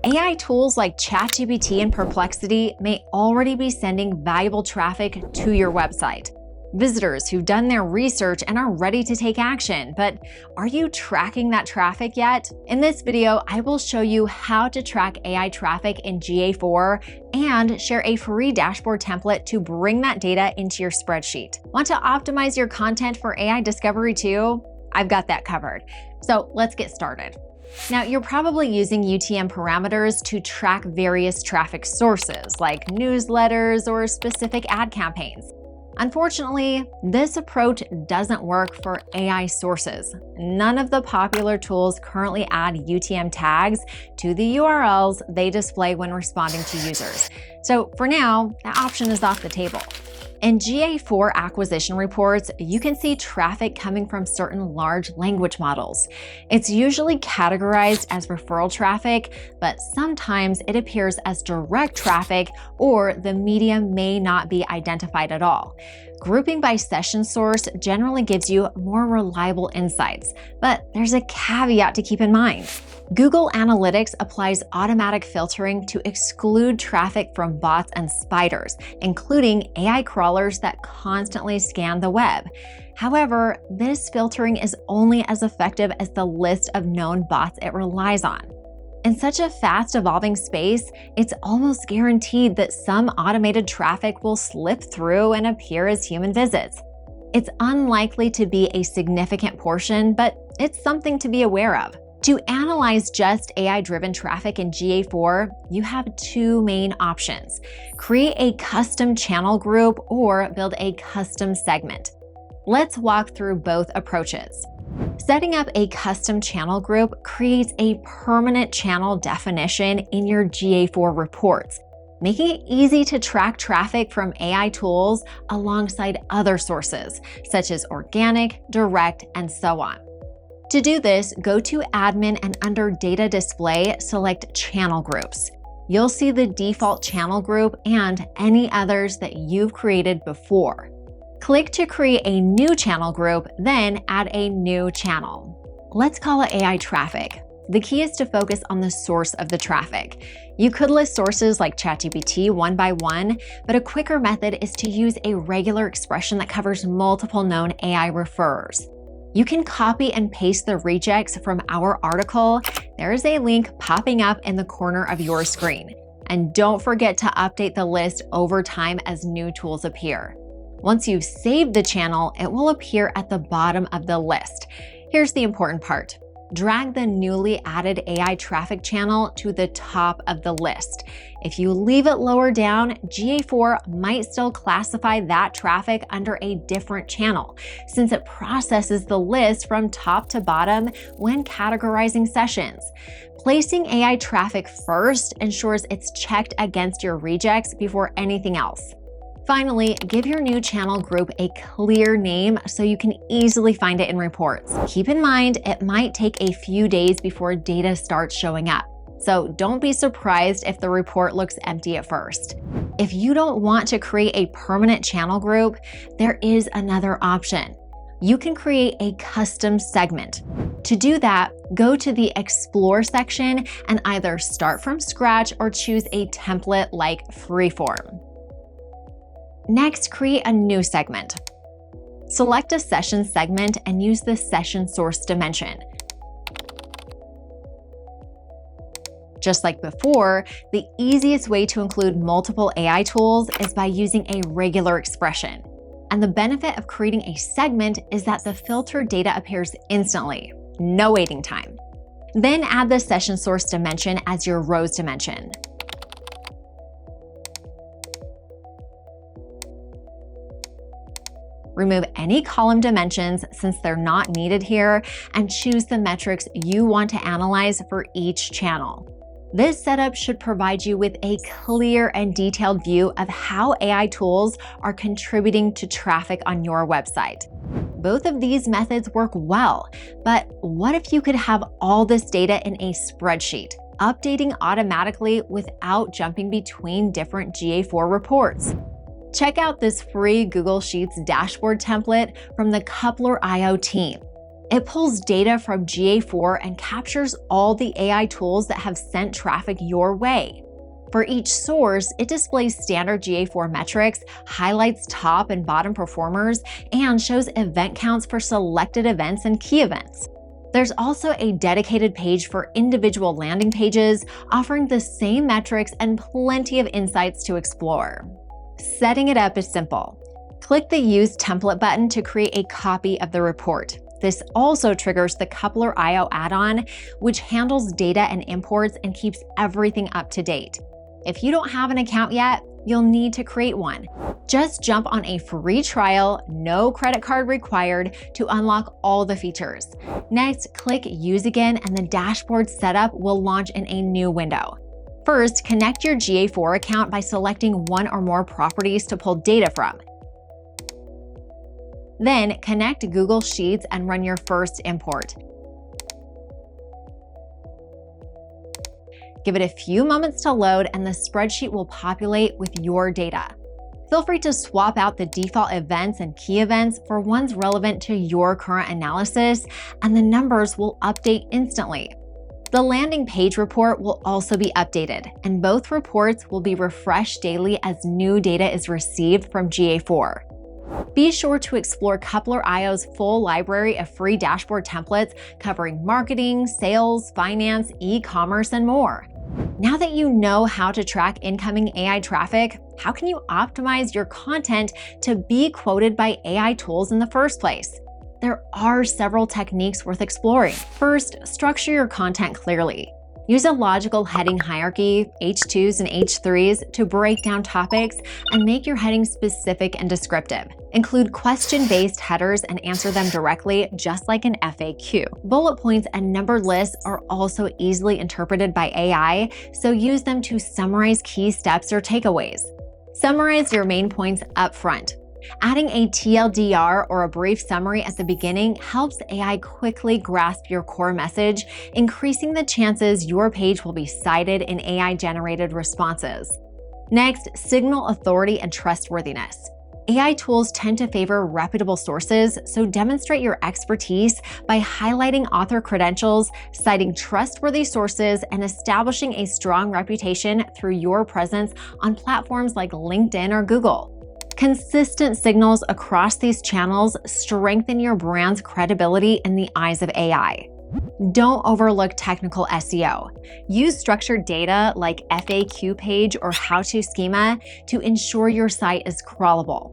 AI tools like ChatGPT and Perplexity may already be sending valuable traffic to your website. Visitors who've done their research and are ready to take action, but are you tracking that traffic yet? In this video, I will show you how to track AI traffic in GA4 and share a free dashboard template to bring that data into your spreadsheet. Want to optimize your content for AI discovery too? I've got that covered. So let's get started. Now, you're probably using UTM parameters to track various traffic sources like newsletters or specific ad campaigns. Unfortunately, this approach doesn't work for AI sources. None of the popular tools currently add UTM tags to the URLs they display when responding to users. So for now, that option is off the table. In GA4 acquisition reports, you can see traffic coming from certain large language models. It's usually categorized as referral traffic, but sometimes it appears as direct traffic or the medium may not be identified at all. Grouping by session source generally gives you more reliable insights, but there's a caveat to keep in mind. Google Analytics applies automatic filtering to exclude traffic from bots and spiders, including AI crawlers that constantly scan the web. However, this filtering is only as effective as the list of known bots it relies on. In such a fast-evolving space, it's almost guaranteed that some automated traffic will slip through and appear as human visits. It's unlikely to be a significant portion, but it's something to be aware of. To analyze just AI-driven traffic in GA4, you have two main options: create a custom channel group or build a custom segment. Let's walk through both approaches. Setting up a custom channel group creates a permanent channel definition in your GA4 reports, making it easy to track traffic from AI tools alongside other sources, such as organic, direct, and so on. To do this, go to Admin and under Data Display, select Channel Groups. You'll see the default channel group and any others that you've created before. Click to create a new channel group, then add a new channel. Let's call it AI traffic. The key is to focus on the source of the traffic. You could list sources like ChatGPT one by one, but a quicker method is to use a regular expression that covers multiple known AI referrers. You can copy and paste the rejects from our article. There is a link popping up in the corner of your screen. And don't forget to update the list over time as new tools appear. Once you've saved the channel, it will appear at the bottom of the list. Here's the important part. Drag the newly added AI traffic channel to the top of the list. If you leave it lower down, GA4 might still classify that traffic under a different channel, since it processes the list from top to bottom when categorizing sessions. Placing AI traffic first ensures it's checked against your rejects before anything else. Finally, give your new channel group a clear name so you can easily find it in reports. Keep in mind, it might take a few days before data starts showing up, so don't be surprised if the report looks empty at first. If you don't want to create a permanent channel group, there is another option. You can create a custom segment. To do that, go to the Explore section and either start from scratch or choose a template like Freeform. Next, create a new segment. Select a session segment and use the session source dimension. Just like before, the easiest way to include multiple AI tools is by using a regular expression. And the benefit of creating a segment is that the filtered data appears instantly, no waiting time. Then add the session source dimension as your rows dimension. Remove any column dimensions since they're not needed here, and choose the metrics you want to analyze for each channel. This setup should provide you with a clear and detailed view of how AI tools are contributing to traffic on your website. Both of these methods work well, but what if you could have all this data in a spreadsheet, updating automatically without jumping between different GA4 reports? Check out this free Google Sheets dashboard template from the Coupler.io team. It pulls data from GA4 and captures all the AI tools that have sent traffic your way. For each source, it displays standard GA4 metrics, highlights top and bottom performers, and shows event counts for selected events and key events. There's also a dedicated page for individual landing pages, offering the same metrics and plenty of insights to explore. Setting it up is simple. Click the Use Template button to create a copy of the report. This also triggers the Coupler.io add-on, which handles data and imports and keeps everything up to date. If you don't have an account yet, you'll need to create one. Just jump on a free trial, no credit card required, to unlock all the features. Next, click Use Again and the dashboard setup will launch in a new window. First, connect your GA4 account by selecting one or more properties to pull data from. Then, connect Google Sheets and run your first import. Give it a few moments to load and the spreadsheet will populate with your data. Feel free to swap out the default events and key events for ones relevant to your current analysis, and the numbers will update instantly. The landing page report will also be updated, and both reports will be refreshed daily as new data is received from GA4. Be sure to explore Coupler.io's full library of free dashboard templates covering marketing, sales, finance, e-commerce, and more. Now that you know how to track incoming AI traffic, how can you optimize your content to be quoted by AI tools in the first place? There are several techniques worth exploring. First, structure your content clearly. Use a logical heading hierarchy, H2s and H3s, to break down topics and make your headings specific and descriptive. Include question-based headers and answer them directly, just like an FAQ. Bullet points and numbered lists are also easily interpreted by AI, so use them to summarize key steps or takeaways. Summarize your main points up front. Adding a TLDR or a brief summary at the beginning helps AI quickly grasp your core message, increasing the chances your page will be cited in AI-generated responses. Next, signal authority and trustworthiness. AI tools tend to favor reputable sources, so demonstrate your expertise by highlighting author credentials, citing trustworthy sources, and establishing a strong reputation through your presence on platforms like LinkedIn or Google. Consistent signals across these channels strengthen your brand's credibility in the eyes of AI. Don't overlook technical SEO. Use structured data like FAQ page or how-to schema to ensure your site is crawlable.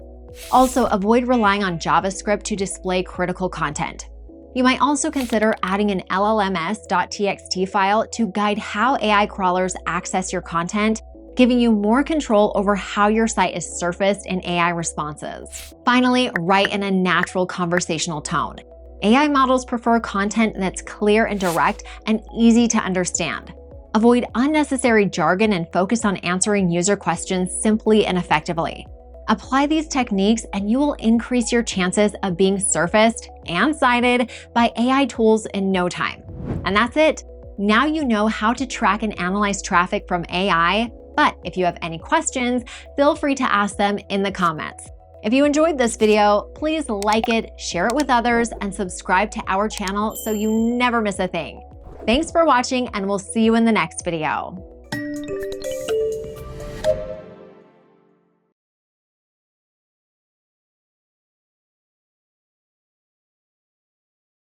Also, avoid relying on JavaScript to display critical content. You might also consider adding an LLMs.txt file to guide how AI crawlers access your content, giving you more control over how your site is surfaced in AI responses. Finally, write in a natural conversational tone. AI models prefer content that's clear and direct and easy to understand. Avoid unnecessary jargon and focus on answering user questions simply and effectively. Apply these techniques and you will increase your chances of being surfaced and cited by AI tools in no time. And that's it. Now you know how to track and analyze traffic from AI, but if you have any questions, feel free to ask them in the comments. If you enjoyed this video, please like it, share it with others, and subscribe to our channel so you never miss a thing. Thanks for watching, and we'll see you in the next video.